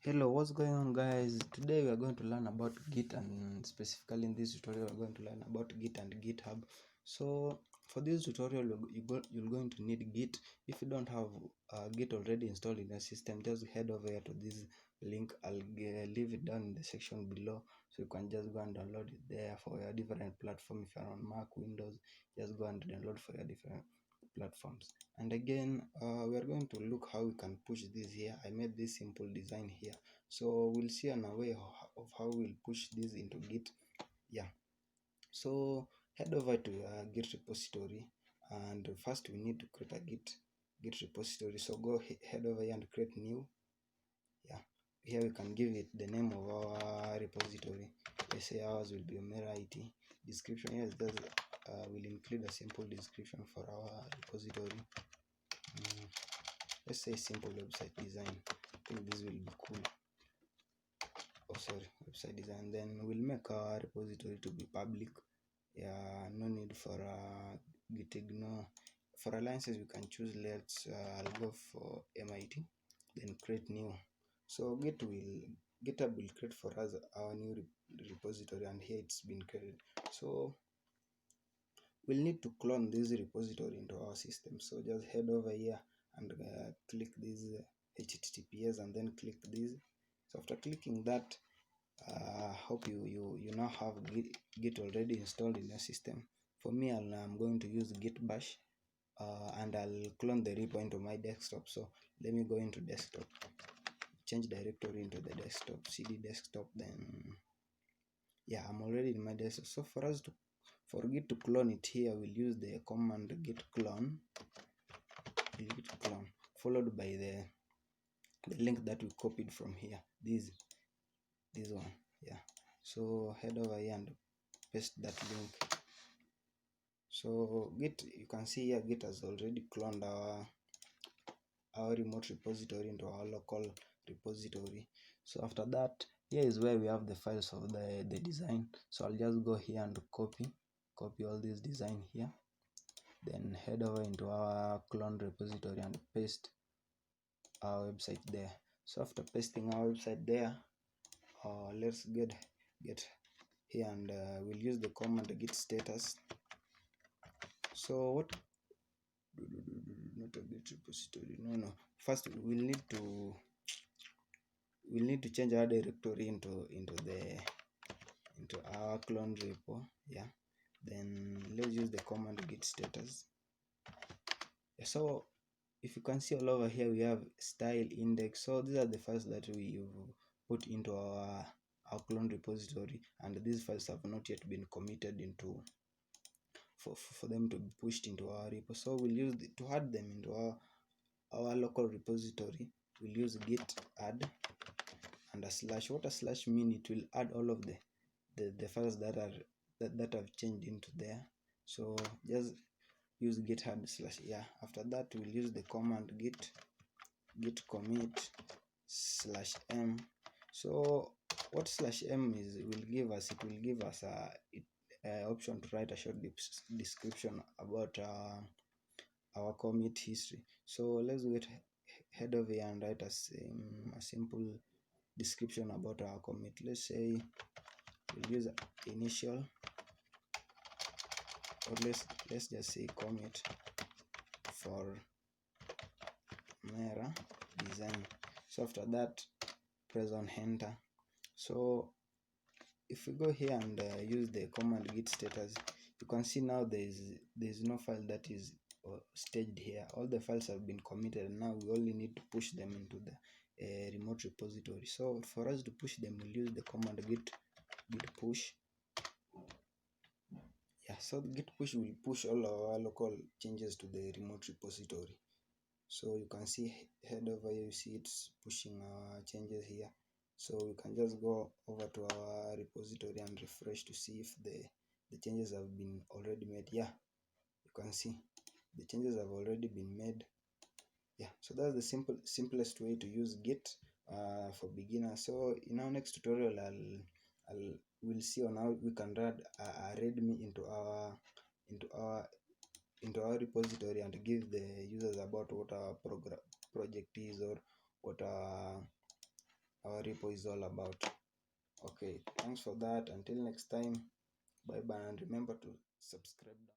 Hello, what's going on, guys? Today we are going to learn about Git, and specifically in this tutorial we are going to learn about Git and GitHub. So for this tutorial you're going to need Git. If you don't have Git already installed in your system, just head over here to this link. I'll leave it down in the section below, so you can just go and download it there for your different platform. If you're on Mac, Windows, just go and download for your different platforms. And again, we are going to look how we can push this here. I made this simple design here, so we'll see on our way of how we'll push this into Git. So head over to Git repository, and first we need to create a Git repository. So go head over here and create new. Here we can give it the name of our repository. Let's say ours will be Omera IT. Description, yes, that will include a simple description for our repository. Let's say simple website design. I think this will be cool. Website design. Then we'll make our repository to be public. No need for Gitignore. For alliances we can choose, I'll go for MIT, then create new. So GitHub will create for us our new repository, and here it's been created. So we'll need to clone this repository into our system. So just head over here and click this HTTPS, and then click this. So after clicking that, hope you now have Git already installed in your system. For me, I'm going to use Git bash, and I'll clone the repo into my desktop. So let me go into desktop, change directory into the desktop, cd desktop. Then I'm already in my desktop. So for Git to clone it here, we'll use the command git clone, followed by the link that we copied from here, this one. So head over here and paste that link. So Git, you can see here, Git has already cloned our remote repository into our local repository. So after that, here is where we have the files of the design. So I'll just go here and copy all this design here, then head over into our cloned repository and paste our website there. So after pasting our website there, let's get here, and we'll use the command git status. So what, not a Git repository, no, first we'll need to change our directory into our clone repo. Then let's use the command git status. So if you can see all over here, we have style, index. So these are the files that we put into our clone repository, and these files have not yet been committed into for them to be pushed into our repo. So we'll use to add them into our local repository. We'll use git add and a slash. What a slash mean, it will add all of the files that have changed into there. So just use git add slash. After that, we'll use the command git commit /m. So what /m is, will give us a option to write a short description about our commit history. So let's head over here and write a simple description about our commit. Let's say we'll use initial, or let's just say commit for Omera design. So after that, press on enter. So if we go here and use the command git status, you can see now there's no file that is staged here. All the files have been committed, and now we only need to push them into the remote repository. So for us to push them, we'll use the command git push. So the git push will push all our local changes to the remote repository. So you can see, head over here, you see it's pushing our changes here. So we can just go over to our repository and refresh to see if the changes have been already made. You can see the changes have already been made. So that's the simplest way to use Git for beginners. So in our next tutorial, we'll see on how we can add a readme into our repository and give the users about what our project is, or what our repo is all about. Okay, thanks for that. Until next time, bye bye, and remember to subscribe.